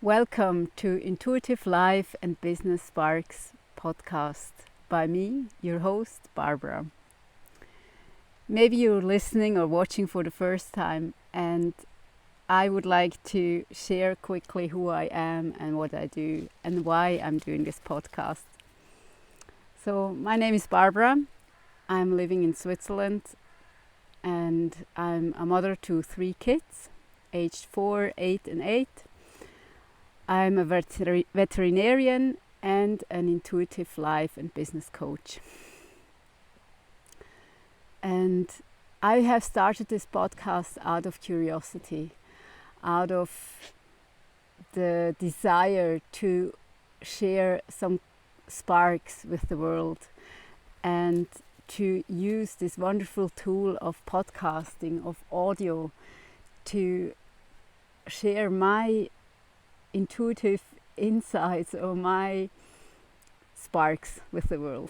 Welcome to Intuitive Life and Business Sparks podcast by me, your host, Barbara. Maybe you're listening or watching for the first time, and I would like to share quickly who I am and what I do and why I'm doing this podcast. So, my name is Barbara. I'm living in Switzerland and I'm a mother to 3 kids, aged 4, 8, and 8. I'm a veterinarian and an intuitive life and business coach. And I have started this podcast out of curiosity, out of the desire to share some sparks with the world and to use this wonderful tool of podcasting, of audio, to share my intuitive insights or my sparks with the world.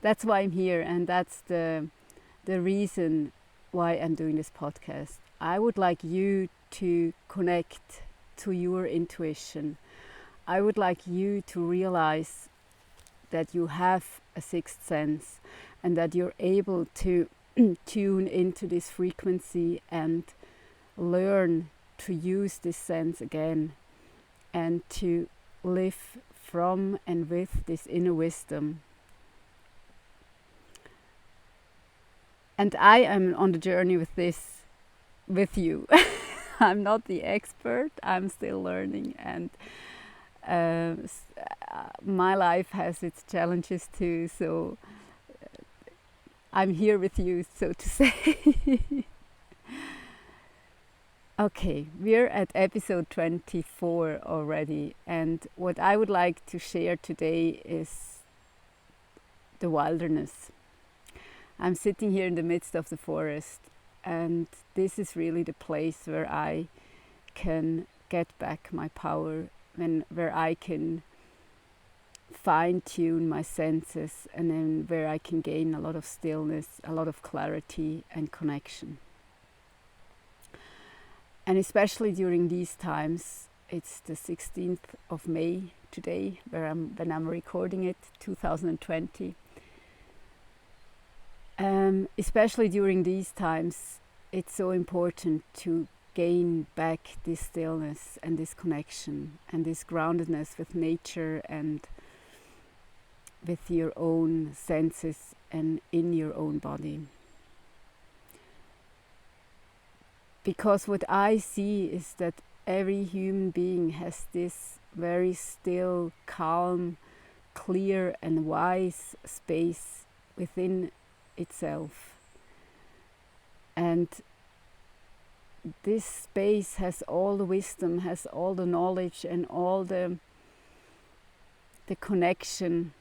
That's why I'm here, and that's the reason why I'm doing this podcast. I would like you to connect to your intuition. I would like you to realize that you have a sixth sense and that you're able to tune into this frequency and learn to use this sense again and to live from and with this inner wisdom. And I am on the journey with this with you. I'm not the expert, I'm still learning, and my life has its challenges too, so I'm here with you, so to say. Okay, we're at episode 24 already, and what I would like to share today is the wilderness. I'm sitting here in the midst of the forest, and this is really the place where I can get back my power, where I can fine-tune my senses, and then where I can gain a lot of stillness, a lot of clarity and connection. And especially during these times, it's the 16th of May today, when I'm recording it, 2020. Especially during these times, it's so important to gain back this stillness and this connection and this groundedness with nature and with your own senses and in your own body. Because what I see is that every human being has this very still, calm, clear and wise space within itself. And this space has all the wisdom, has all the knowledge and all the connection,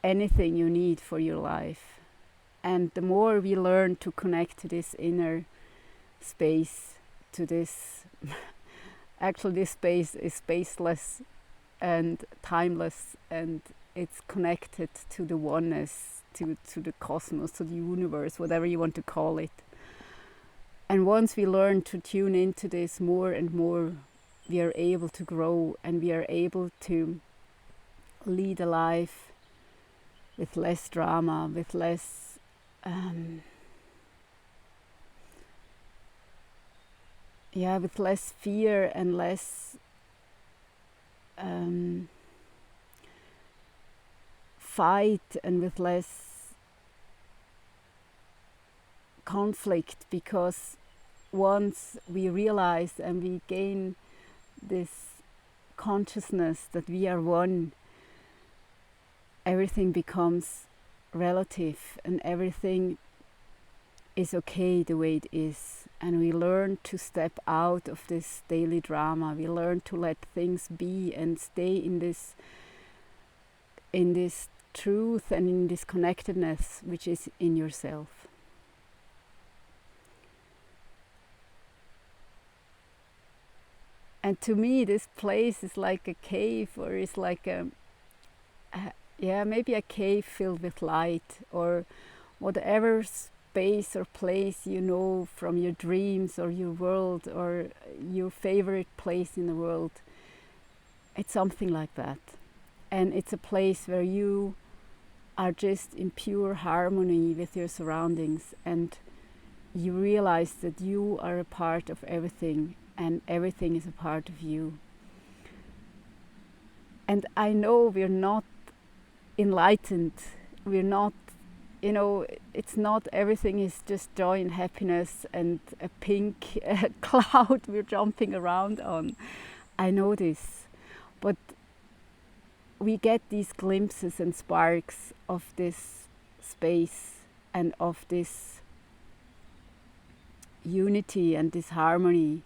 anything you need for your life. And the more we learn to connect to this inner space, to this actually this space is spaceless and timeless, and it's connected to the oneness, to the cosmos, to the universe, whatever you want to call it. And once we learn to tune into this more and more, we are able to grow and we are able to lead a life with less drama, with less with less fear and less fight, and with less conflict, because once we realize and we gain this consciousness that we are one, everything becomes relative and everything is okay the way it is, and we learn to step out of this daily drama. We learn to let things be and stay in this truth and in this connectedness which is in yourself. And to me, this place is like a cave, or is like maybe a cave filled with light, or whatever space or place you know from your dreams or your world or your favorite place in the world. It's something like that. And it's a place where you are just in pure harmony with your surroundings, and you realize that you are a part of everything and everything is a part of you. And I know we're not enlightened, we're not, it's not everything is just joy and happiness and a pink cloud we're jumping around on. I know this, but we get these glimpses and sparks of this space and of this unity and this harmony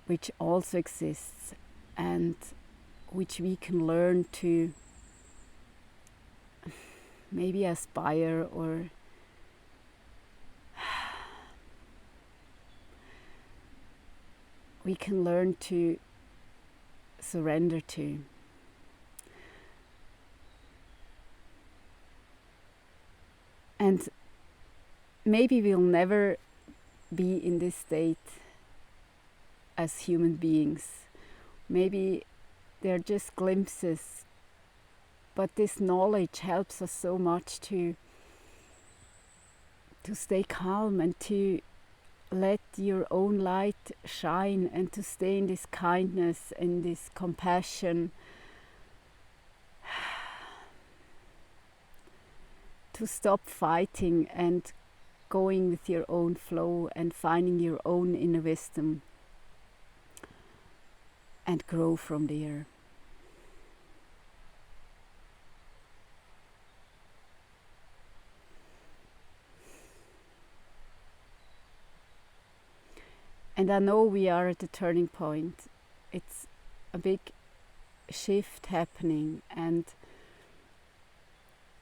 which also exists and which we can learn to maybe aspire or we can learn to surrender to. And maybe we'll never be in this state as human beings. Maybe they're just glimpses, but this knowledge helps us so much to stay calm and to let your own light shine and to stay in this kindness and this compassion, to stop fighting and going with your own flow and finding your own inner wisdom and grow from there. And I know we are at a turning point. It's a big shift happening and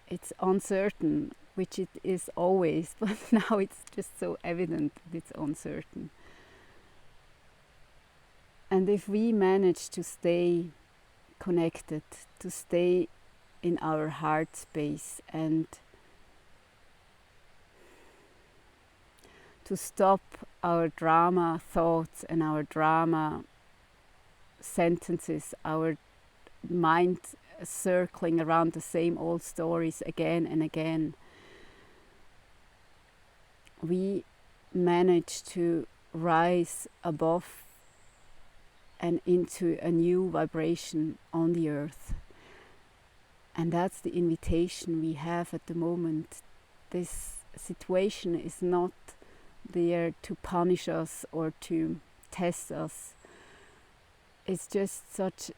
it's uncertain, which it is always, but now it's just so evident that it's uncertain. And if we manage to stay connected, to stay in our heart space and to stop our drama thoughts and our drama sentences, our mind circling around the same old stories again and again, we manage to rise above and into a new vibration on the earth. And that's the invitation we have at the moment. This situation is not there to punish us or to test us. It's just such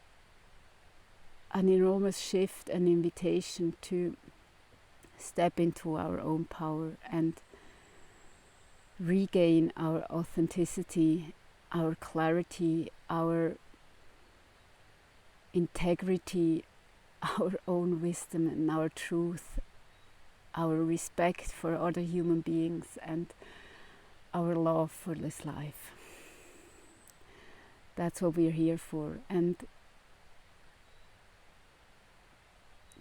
an enormous shift and invitation to step into our own power and regain our authenticity, our clarity, our integrity, our own wisdom and our truth, our respect for other human beings and our love for this life. That's what we're here for. And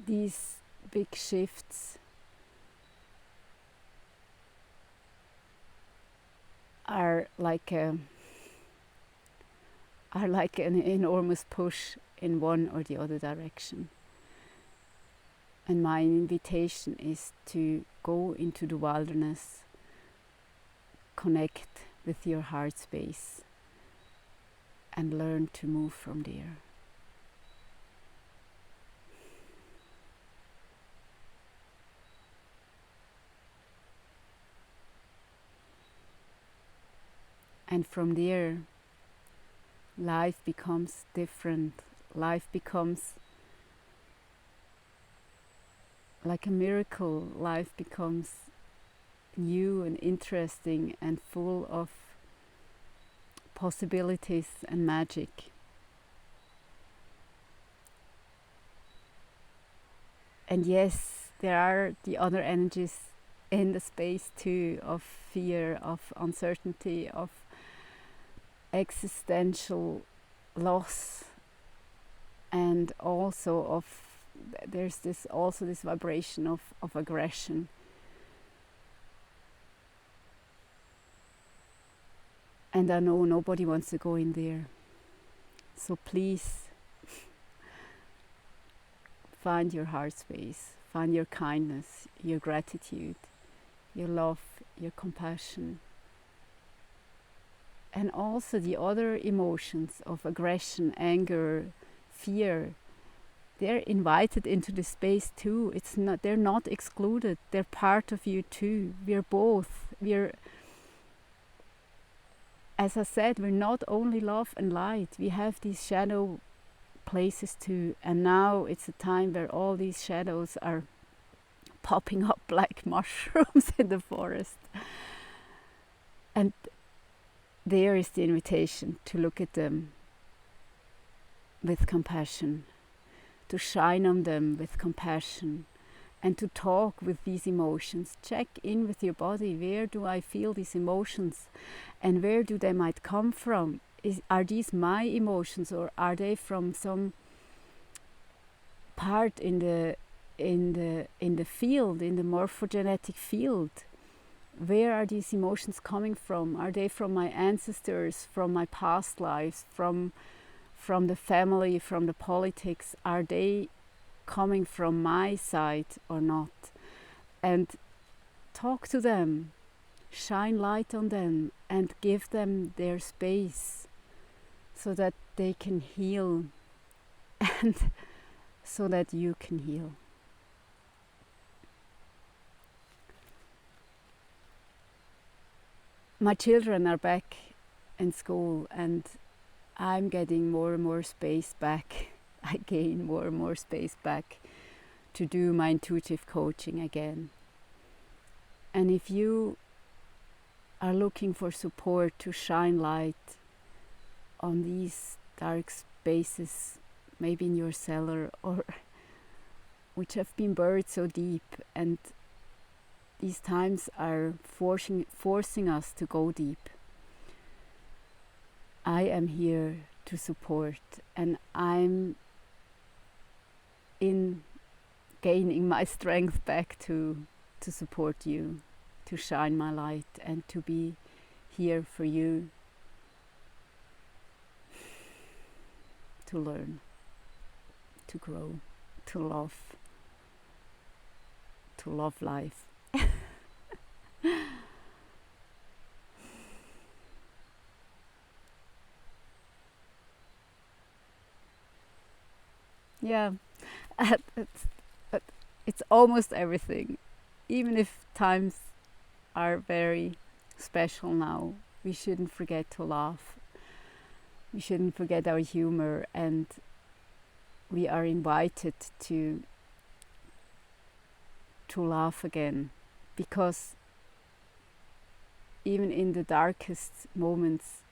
these big shifts are like an enormous push in one or the other direction. And my invitation is to go into the wilderness, connect with your heart space, and learn to move from there. And from there, life becomes different. Life becomes like a miracle. Life becomes new and interesting and full of possibilities and magic. And yes, there are the other energies in the space too, of fear, of uncertainty, of existential loss, and also of there's this vibration of aggression. And I know nobody wants to go in there. So please find your heart space, find your kindness, your gratitude, your love, your compassion. And also the other emotions of aggression, anger, fear, they're invited into the space too. They're not excluded. They're part of you too. We're both. As I said, we're not only love and light. We have these shadow places too. And now it's a time where all these shadows are popping up like mushrooms in the forest. And there is the invitation to look at them with compassion, to shine on them with compassion, and to talk with these emotions. Check in with your body. Where do I feel these emotions, and where do they might come from? Are these my emotions, or are they from some part in the field, in the morphogenetic field? Where are these emotions coming from? Are they from my ancestors, from my past lives, from the family, from the politics? Are they coming from my side or not? And talk to them, shine light on them, and give them their space so that they can heal and so that you can heal. My children are back in school, and I'm getting more and more space back. I gain more and more space back to do my intuitive coaching again. And if you are looking for support to shine light on these dark spaces, maybe in your cellar, or which have been buried so deep, and these times are forcing us to go deep, I am here to support, and I'm in gaining my strength back to support you, to shine my light, and to be here for you to learn, to grow, to love life. Yeah, it's almost everything. Even if times are very special now, we shouldn't forget to laugh. We shouldn't forget our humor, and we are invited to laugh again, because even in the darkest moments,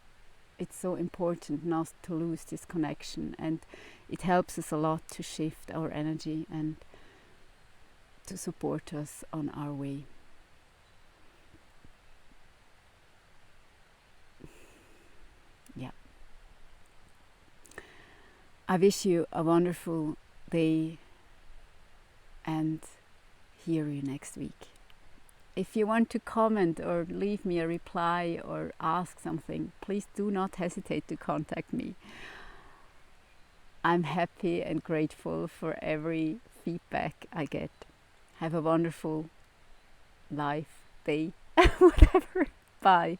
it's so important not to lose this connection, and it helps us a lot to shift our energy and to support us on our way. Yeah. I wish you a wonderful day, and hear you next week. If you want to comment or leave me a reply or ask something, please do not hesitate to contact me. I'm happy and grateful for every feedback I get. Have a wonderful life, day, whatever. Bye.